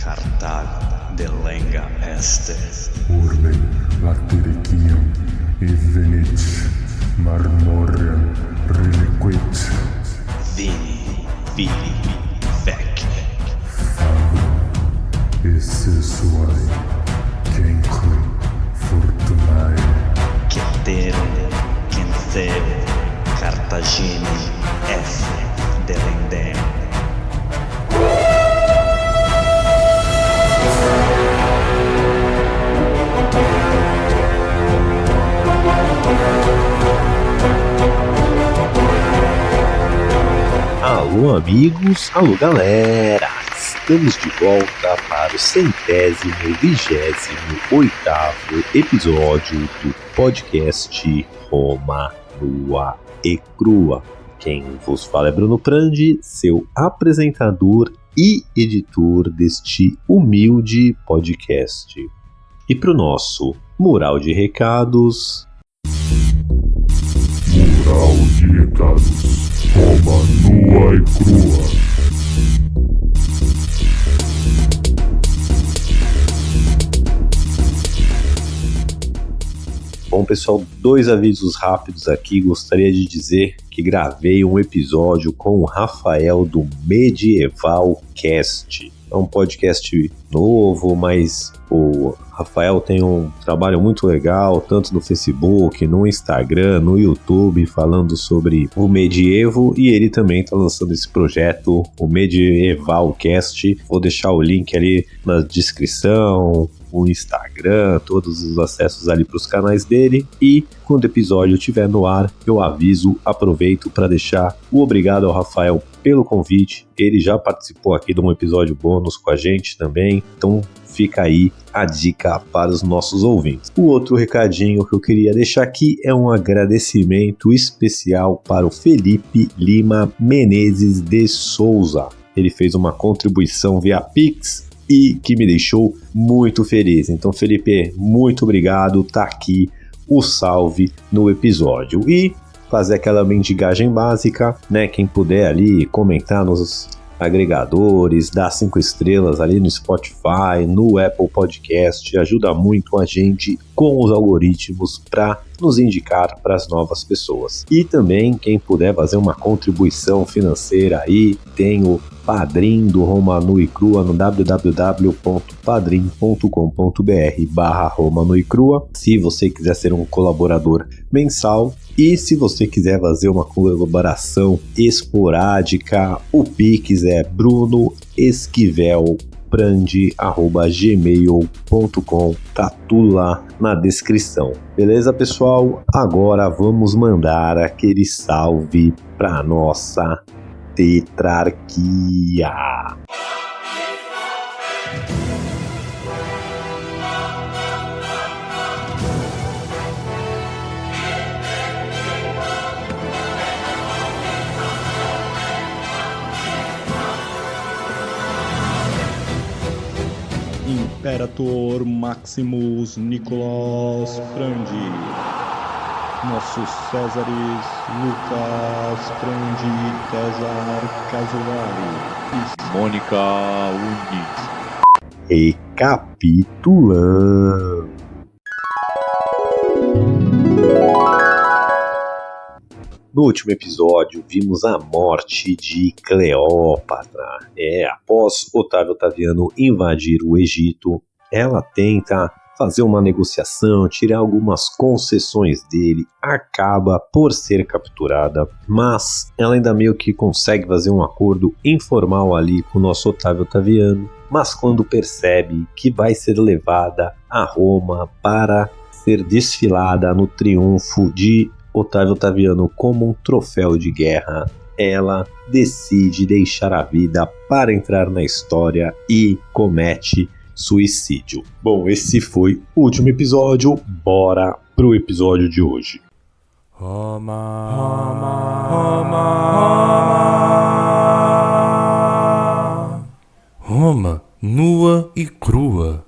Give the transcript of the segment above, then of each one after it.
Cartago delenga est. Urbem latiricium evenit marmoriam reliquit. Vini, vili, vec. Fabum essesuae cenque fortunae. Cetere, cencere, Cartagine F. delendem. Alô amigos, alô galera, estamos de volta para o 128º episódio do podcast Roma Nua e Crua. Quem vos fala é Bruno Prandi, seu apresentador e editor deste humilde podcast. E para o nosso mural de recados... Mural de recados. Roma nua e crua. Bom pessoal, 2 avisos rápidos aqui. Gostaria de dizer que gravei um episódio com o Rafael do Medieval Cast. É um podcast novo, mas o Rafael tem um trabalho muito legal, tanto no Facebook, no Instagram, no YouTube, falando sobre o medievo, e ele também está lançando esse projeto, o Medieval Cast. Vou deixar o link ali na descrição, o Instagram, todos os acessos ali para os canais dele, e quando o episódio estiver no ar, eu aviso, aproveito para deixar o obrigado ao Rafael pelo convite. Ele já participou aqui de um episódio bônus com a gente também, então fica aí a dica para os nossos ouvintes. O outro recadinho que eu queria deixar aqui é um agradecimento especial para o Felipe Lima Menezes de Souza. Ele fez uma contribuição via Pix e que me deixou muito feliz. Então, Felipe, muito obrigado, tá aqui o salve no episódio. E fazer aquela mendigagem básica, né? Quem puder ali comentar nos agregadores, dar 5 estrelas ali no Spotify, no Apple Podcast, ajuda muito a gente com os algoritmos para nos indicar para as novas pessoas. E também quem puder fazer uma contribuição financeira aí, tem o Padrim do Roma Nua e Crua no www.padrim.com.br/Roma Nua e Crua, se você quiser ser um colaborador mensal. E se você quiser fazer uma colaboração esporádica, o Pix é brunoesquivelprandi@gmail.com. Tá tudo lá na descrição. Beleza, pessoal? Agora vamos mandar aquele salve pra nossa tetrarquia. Imperator Maximus Nicolas Prandi, nossos Césares Lucas Prandi, César Casuari e Mônica Unis. Recapitulando. No último episódio, vimos a morte de Cleópatra. Após Otávio Otaviano invadir o Egito, ela tenta fazer uma negociação, tirar algumas concessões dele, acaba por ser capturada, mas ela ainda meio que consegue fazer um acordo informal ali com o nosso Otávio Otaviano, mas quando percebe que vai ser levada a Roma para ser desfilada no triunfo de Otávio Otaviano como um troféu de guerra, ela decide deixar a vida para entrar na história e comete suicídio. Bom, esse foi o último episódio, bora pro episódio de hoje. Roma, Roma, Roma, Roma, nua e crua.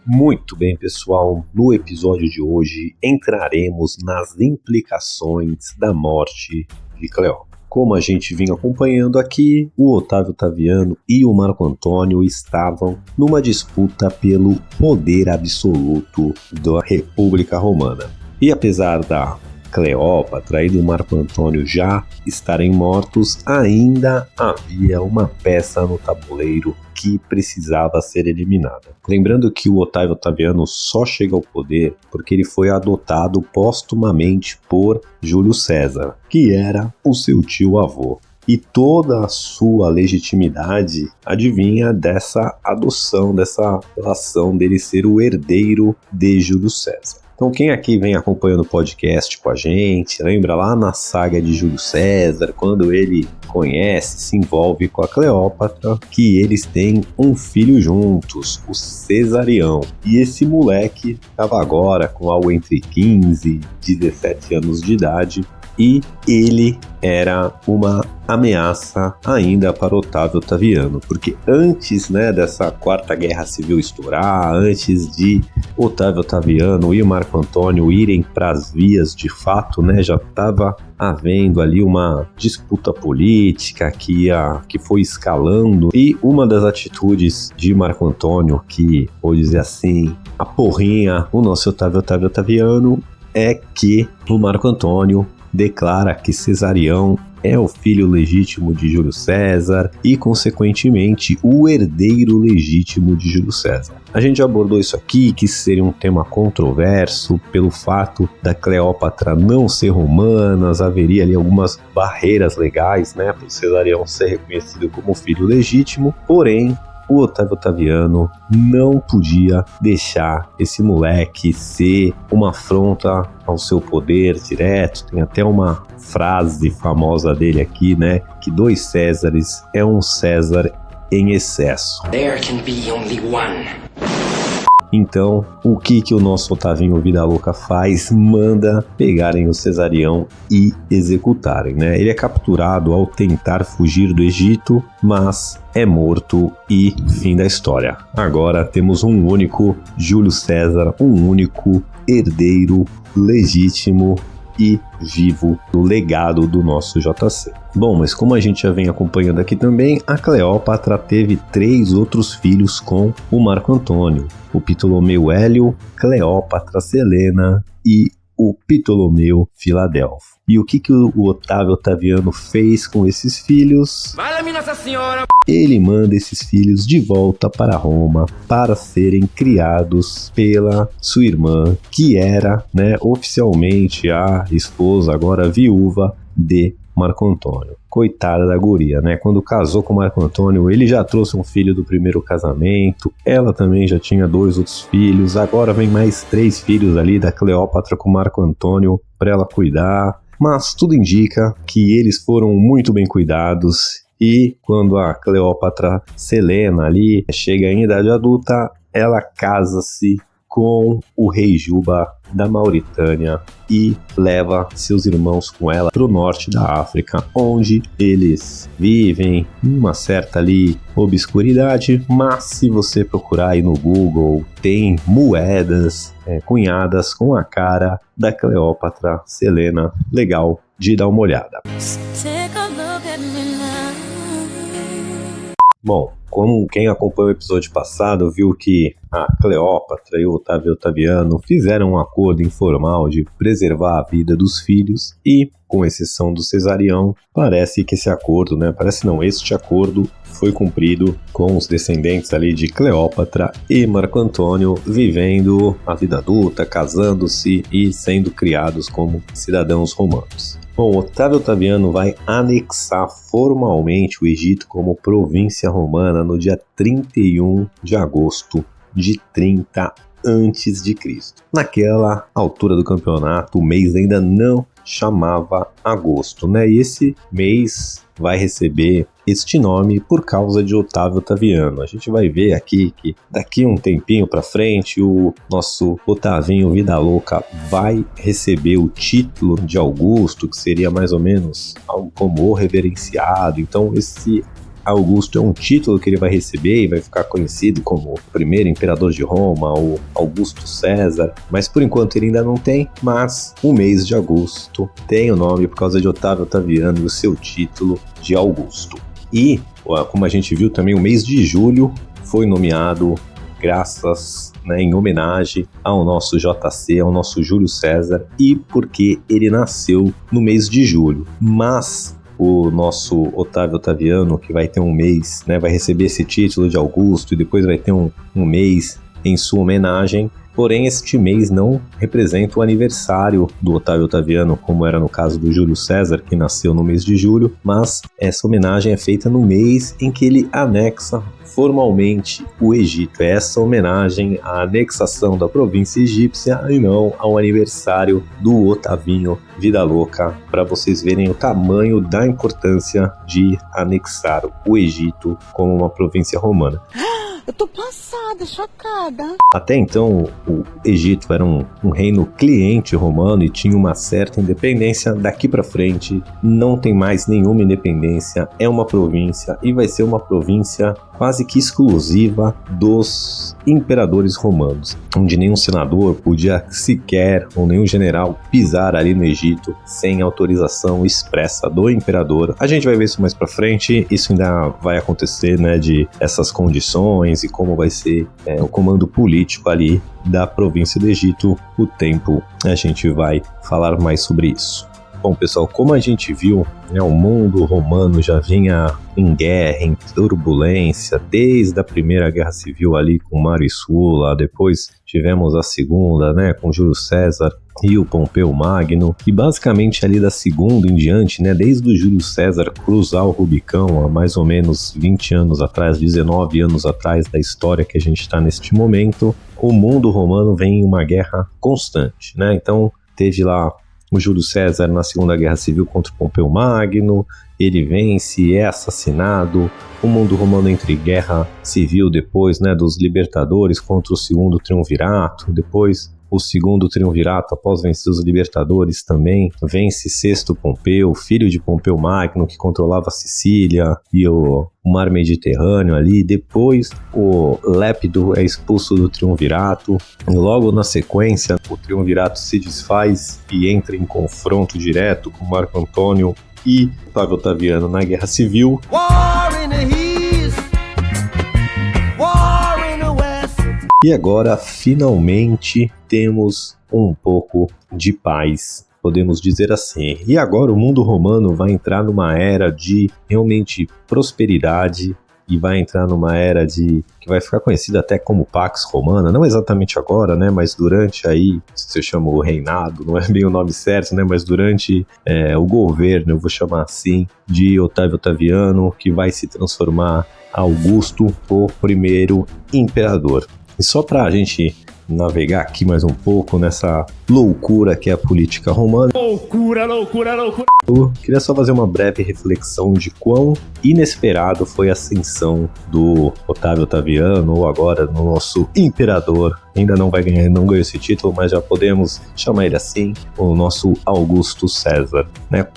Muito bem, pessoal, no episódio de hoje entraremos nas implicações da morte de Cleópatra. como a gente vinha acompanhando aqui, o Otávio Otaviano e o Marco Antônio estavam numa disputa pelo poder absoluto da República Romana. E apesar da Cleópatra e do Marco Antônio já estarem mortos, ainda havia uma peça no tabuleiro que precisava ser eliminada. Lembrando que o Otávio Otaviano só chega ao poder porque ele foi adotado póstumamente por Júlio César, que era o seu tio-avô. E toda a sua legitimidade advinha dessa adoção, dessa relação dele ser o herdeiro de Júlio César. Então quem aqui vem acompanhando o podcast com a gente, lembra lá na saga de Júlio César, quando ele conhece, se envolve com a Cleópatra, que eles têm um filho juntos, o Cesarião. E esse moleque estava agora com algo entre 15 e 17 anos de idade, e ele era uma ameaça ainda para Otávio Otaviano, porque antes, dessa Quarta Guerra Civil estourar, antes de Otávio Otaviano e Marco Antônio irem para as vias de fato, já estava havendo ali uma disputa política que foi escalando, e uma das atitudes de Marco Antônio, que, vou dizer assim, aporrinha o nosso Otávio Otaviano, é que o Marco Antônio declara que Cesarião é o filho legítimo de Júlio César e, consequentemente, o herdeiro legítimo de Júlio César. A gente já abordou isso aqui, que seria um tema controverso pelo fato da Cleópatra não ser romana, haveria ali algumas barreiras legais, para o Cesarião ser reconhecido como filho legítimo, porém, o Otávio Otaviano não podia deixar esse moleque ser uma afronta ao seu poder direto. Tem até uma frase famosa dele aqui, que 2 Césares é um César em excesso. There can be only one. Então, o que o nosso Otavinho Vida Louca faz? Manda pegarem o Cesarião e executarem, Ele é capturado ao tentar fugir do Egito, mas é morto e fim da história. Agora temos um único Júlio César, um único herdeiro legítimo e vivo no legado do nosso JC. Bom, mas como a gente já vem acompanhando aqui também, a Cleópatra teve 3 outros filhos com o Marco Antônio: o Ptolomeu Hélio, Cleópatra Selena e o Ptolomeu Filadelfo. E o que o Otávio Otaviano fez com esses filhos? Fala-me, Nossa Senhora! Ele manda esses filhos de volta para Roma para serem criados pela sua irmã, que era, oficialmente a esposa, agora viúva, de Marco Antônio. Coitada da guria, Quando casou com Marco Antônio, ele já trouxe um filho do primeiro casamento, ela também já tinha 2 outros filhos, agora vem mais 3 filhos ali da Cleópatra com Marco Antônio para ela cuidar, mas tudo indica que eles foram muito bem cuidados, e quando a Cleópatra Selena ali chega em idade adulta, ela casa-se com o rei Juba da Mauritânia e leva seus irmãos com ela para o norte da África, onde eles vivem em uma certa ali obscuridade, mas se você procurar aí no Google, tem moedas cunhadas com a cara da Cleópatra Selena, legal de dar uma olhada. Bom, como quem acompanhou o episódio passado viu que a Cleópatra e o Otávio Otaviano fizeram um acordo informal de preservar a vida dos filhos e, com exceção do Cesarião, parece que este acordo foi cumprido com os descendentes ali de Cleópatra e Marco Antônio vivendo a vida adulta, casando-se e sendo criados como cidadãos romanos. Bom, Otávio Otaviano vai anexar formalmente o Egito como província romana no dia 31 de agosto de 30 a.C. Naquela altura do campeonato, o mês ainda não chamava agosto, E esse mês vai receber este nome por causa de Otávio Otaviano. A gente vai ver aqui que daqui um tempinho para frente o nosso Otavinho Vida Louca vai receber o título de Augusto, que seria mais ou menos algo como o reverenciado. Então esse Augusto é um título que ele vai receber e vai ficar conhecido como o primeiro imperador de Roma, o Augusto César, mas por enquanto ele ainda não tem, mas o mês de agosto tem o nome por causa de Otávio Otaviano e o seu título de Augusto. E, como a gente viu também, o mês de julho foi nomeado graças, em homenagem ao nosso JC, ao nosso Júlio César, e porque ele nasceu no mês de julho. Mas o nosso Otávio Otaviano, que vai ter um mês, vai receber esse título de Augusto e depois vai ter um mês em sua homenagem. Porém, este mês não representa o aniversário do Otávio Otaviano, como era no caso do Júlio César, que nasceu no mês de julho, mas essa homenagem é feita no mês em que ele anexa formalmente o Egito. É essa homenagem à anexação da província egípcia e não ao aniversário do Otavinho Vida Louca, para vocês verem o tamanho da importância de anexar o Egito como uma província romana. Eu tô passada, chocada. Até então, o Egito era um reino cliente romano e tinha uma certa independência. Daqui para frente, não tem mais nenhuma independência, é uma província e vai ser uma província quase que exclusiva dos imperadores romanos, onde nenhum senador podia sequer, ou nenhum general, pisar ali no Egito sem autorização expressa do imperador. A gente vai ver isso mais pra frente, isso ainda vai acontecer, de essas condições e como vai ser o comando político ali da província do Egito. O tempo a gente vai falar mais sobre isso. Bom, pessoal, como a gente viu, o mundo romano já vinha em guerra, em turbulência, desde a Primeira Guerra Civil ali com Mário e Sula, depois tivemos a Segunda, com Júlio César e o Pompeu Magno, e basicamente ali da Segunda em diante, desde o Júlio César cruzar o Rubicão há mais ou menos 20 anos atrás, 19 anos atrás da história que a gente está neste momento, o mundo romano vem em uma guerra constante, Então teve lá o Júlio César na Segunda Guerra Civil contra o Pompeu Magno, ele vence, é assassinado. O mundo romano entra em guerra civil depois, dos libertadores contra o Segundo Triunvirato. Depois, o Segundo Triunvirato, após vencer os libertadores, também vence Sexto Pompeu, filho de Pompeu Magno, que controlava a Sicília e o mar Mediterrâneo ali. Depois, o Lépido é expulso do Triunvirato. E logo na sequência, o Triunvirato se desfaz e entra em confronto direto com Marco Antônio e Otávio Otaviano na Guerra Civil. War in the East, war in the West. E agora, finalmente, temos um pouco de paz, podemos dizer assim. E agora o mundo romano vai entrar numa era de realmente prosperidade e vai entrar numa era que vai ficar conhecida até como Pax Romana, não exatamente agora, mas durante aí, se você chama o reinado, não é bem o nome certo, mas durante o governo, eu vou chamar assim, de Otávio Otaviano, que vai se transformar Augusto, o primeiro imperador. E só para a gente navegar aqui mais um pouco nessa loucura que é a política romana. Loucura, loucura, loucura. Eu queria só fazer uma breve reflexão de quão inesperado foi a ascensão do Otávio Otaviano, ou agora no nosso imperador. Ainda não ganhou esse título, mas já podemos chamar ele assim, o nosso Augusto César.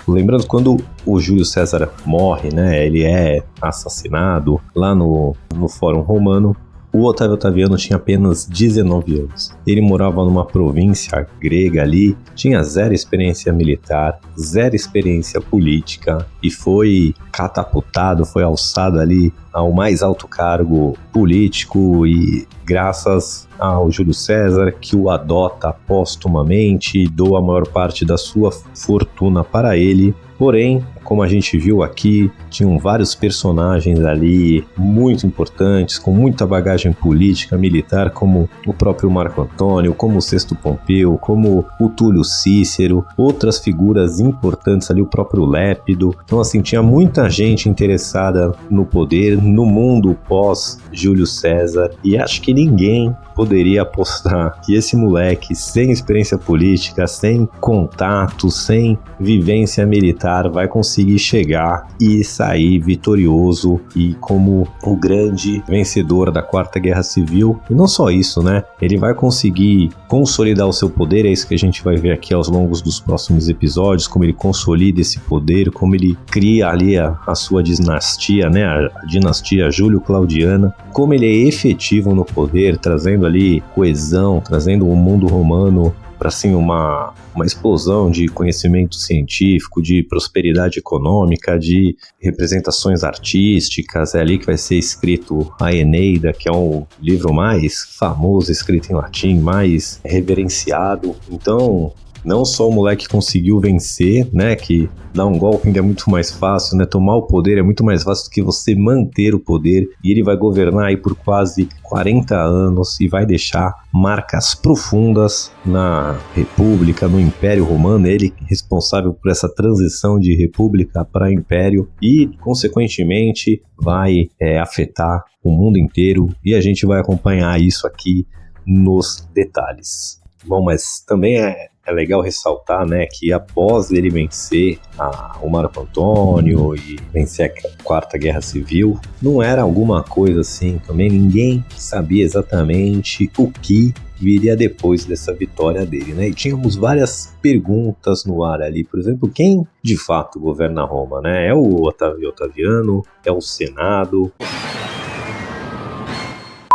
Lembrando, quando o Júlio César morre, ele é assassinado lá no Fórum Romano, o Otávio Otaviano tinha apenas 19 anos. Ele morava numa província grega ali, tinha zero experiência militar, zero experiência política e foi catapultado, foi alçado ali ao mais alto cargo político e graças ao Júlio César, que o adota póstumamente e doa a maior parte da sua fortuna para ele. Porém, como a gente viu aqui, tinham vários personagens ali muito importantes, com muita bagagem política, militar, como o próprio Marco Antônio, como o Sexto Pompeu, como o Túlio Cícero, outras figuras importantes ali, o próprio Lépido. Então, assim, tinha muita gente interessada no poder, no mundo pós-Júlio César, e acho que ninguém poderia apostar que esse moleque, sem experiência política, sem contato, sem vivência militar, vai conseguir conseguir chegar e sair vitorioso e como o grande vencedor da Quarta Guerra Civil. E não só isso, né? Ele vai conseguir consolidar o seu poder, é isso que a gente vai ver aqui aos longos dos próximos episódios, como ele consolida esse poder, como ele cria ali a sua dinastia, né? A dinastia Júlio-Claudiana, como ele é efetivo no poder, trazendo ali coesão, trazendo o mundo romano para assim uma explosão de conhecimento científico, de prosperidade econômica, de representações artísticas. É ali que vai ser escrito a Eneida, que é o livro mais famoso, escrito em latim, mais reverenciado. Então, não só o moleque conseguiu vencer, né, que dar um golpe ainda é muito mais fácil, né, tomar o poder é muito mais fácil do que você manter o poder, e ele vai governar aí por quase 40 anos e vai deixar marcas profundas na República, no Império Romano. Ele responsável por essa transição de República para Império e, consequentemente, vai afetar o mundo inteiro, e a gente vai acompanhar isso aqui nos detalhes. Bom, mas também é legal ressaltar, né, que após ele vencer o Marco Antônio e vencer a Quarta Guerra Civil, não era alguma coisa assim, também ninguém sabia exatamente o que viria depois dessa vitória dele, né? E tínhamos várias perguntas no ar ali, por exemplo, quem de fato governa Roma, né? É o Otaviano? É o Senado?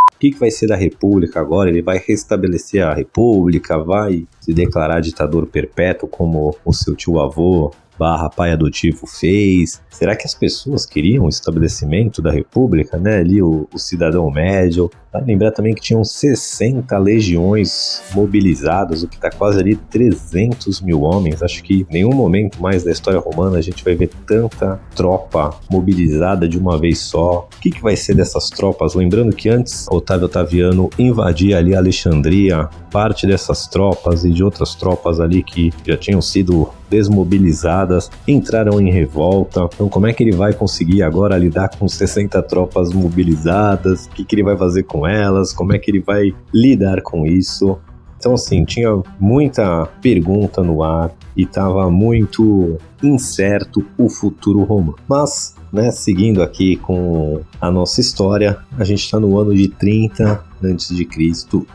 O que vai ser da República agora? Ele vai restabelecer a República? Vai se declarar ditador perpétuo como o seu tio-avô / pai adotivo fez? Será que as pessoas queriam o estabelecimento da República, né? Ali o cidadão médio. Vale lembrar também que tinham 60 legiões mobilizadas, o que está quase ali 300 mil homens. Acho que em nenhum momento mais da história romana a gente vai ver tanta tropa mobilizada de uma vez só. O que vai ser dessas tropas? Lembrando que antes Otávio Otaviano invadia ali Alexandria, parte dessas tropas e de outras tropas ali que já tinham sido desmobilizadas entraram em revolta. Então como é que ele vai conseguir agora lidar com 60 tropas mobilizadas? O que ele vai fazer com elas? Como é que ele vai lidar com isso? Então assim, tinha muita pergunta no ar e estava muito incerto o futuro romano. Mas, né, seguindo aqui com a nossa história, a gente está no ano de 30 a.C.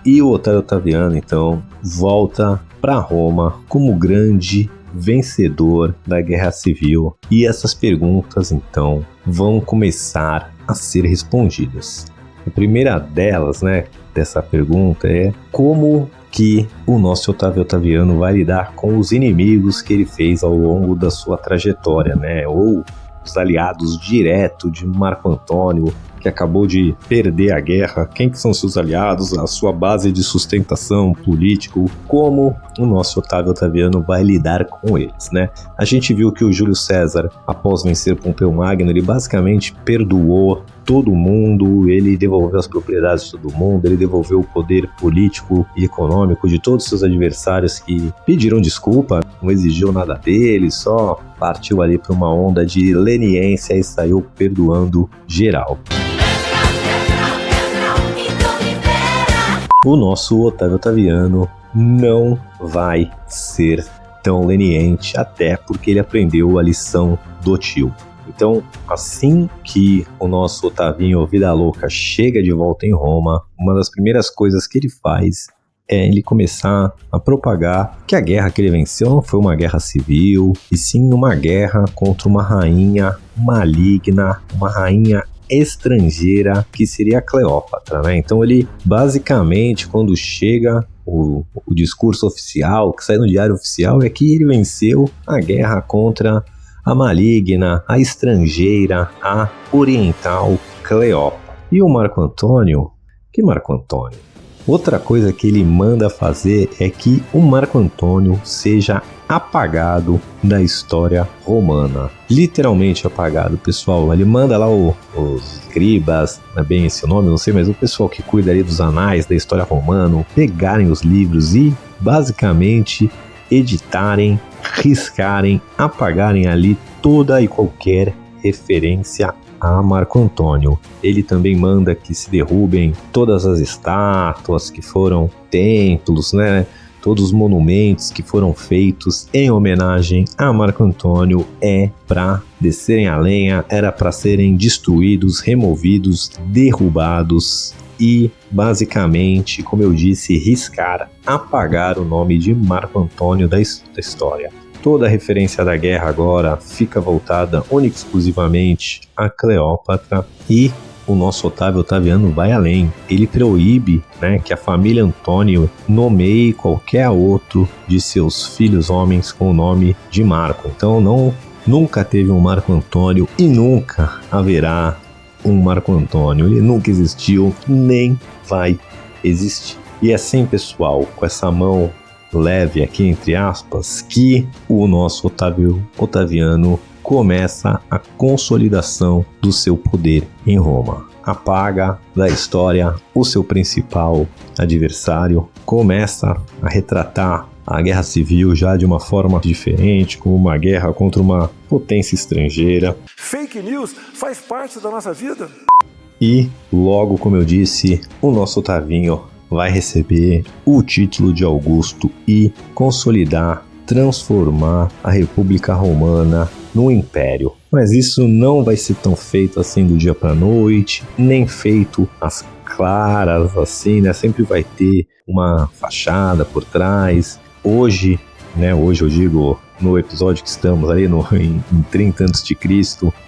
e o Otávio Otaviano então volta para Roma como grande vencedor da Guerra Civil, e essas perguntas então vão começar a ser respondidas. A primeira delas, né, dessa pergunta é como que o nosso Otávio Otaviano vai lidar com os inimigos que ele fez ao longo da sua trajetória, né, ou os aliados diretos de Marco Antônio, que acabou de perder a guerra. Quem que são seus aliados, a sua base de sustentação político, como o nosso Otávio Otaviano vai lidar com eles, né? A gente viu que o Júlio César, após vencer Pompeu Magno, ele basicamente perdoou todo mundo, ele devolveu as propriedades de todo mundo, ele devolveu o poder político e econômico de todos os seus adversários que pediram desculpa, não exigiu nada deles, só partiu ali para uma onda de leniência e saiu perdoando geral. O nosso Otávio Otaviano não vai ser tão leniente, até porque ele aprendeu a lição do tio. Então, assim que o nosso Otavinho Vida Louca chega de volta em Roma, uma das primeiras coisas que ele faz é ele começar a propagar que a guerra que ele venceu não foi uma guerra civil, e sim uma guerra contra uma rainha maligna, uma rainha estrangeira, que seria a Cleópatra, né? Então ele, basicamente, quando chega o discurso oficial, que sai no diário oficial, é que ele venceu a guerra contra a maligna, a estrangeira, a oriental Cleópatra. E o Marco Antônio? Que Marco Antônio? Outra coisa que ele manda fazer é que o Marco Antônio seja apagado da história romana. Literalmente apagado, pessoal. Ele manda lá os escribas, não é bem esse o nome, não sei, mas o pessoal que cuida ali dos anais da história romana, pegarem os livros e, basicamente, editarem, riscarem, apagarem ali toda e qualquer referência a Marco Antônio. Ele também manda que se derrubem todas as estátuas que foram templos, né? todos os monumentos que foram feitos em homenagem a Marco Antônio é para descerem a lenha, era para serem destruídos, removidos, derrubados e basicamente, como eu disse, riscar, apagar o nome de Marco Antônio da história. Toda a referência da guerra agora fica voltada única e exclusivamente a Cleópatra e o nosso Otávio Otaviano vai além. Ele proíbe, que a família Antônio nomeie qualquer outro de seus filhos homens com o nome de Marco. Então nunca teve um Marco Antônio e nunca haverá um Marco Antônio. Ele nunca existiu, nem vai existir. E assim, pessoal, com essa mão leve aqui, entre aspas, que o nosso Otaviano começa a consolidação do seu poder em Roma. Apaga da história o seu principal adversário, começa a retratar a guerra civil já de uma forma diferente, como uma guerra contra uma potência estrangeira. Fake news faz parte da nossa vida. E logo, como eu disse, o nosso Otavinho vai receber o título de Augusto e consolidar, transformar a República Romana no Império. Mas isso não vai ser tão feito assim do dia para noite, nem feito às claras assim, Sempre vai ter uma fachada por trás. Hoje eu digo, no episódio que estamos ali em 30 a.C.,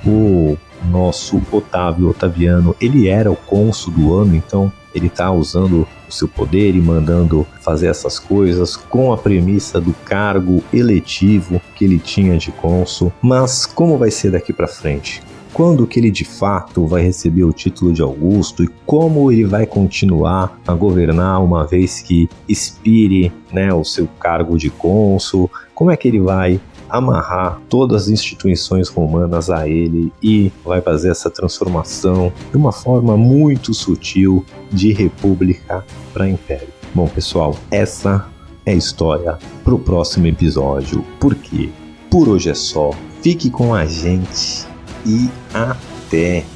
o nosso Otávio Otaviano, ele era o cônsul do ano, então ele está usando o seu poder e mandando fazer essas coisas com a premissa do cargo eletivo que ele tinha de cônsul. Mas como vai ser daqui para frente? Quando que ele de fato vai receber o título de Augusto e como ele vai continuar a governar uma vez que expire o seu cargo de cônsul? Como é que ele vai amarrar todas as instituições romanas a ele e vai fazer essa transformação de uma forma muito sutil de república para império? Bom, pessoal, essa é a história para o próximo episódio. Por quê? Por hoje é só. Fique com a gente e até!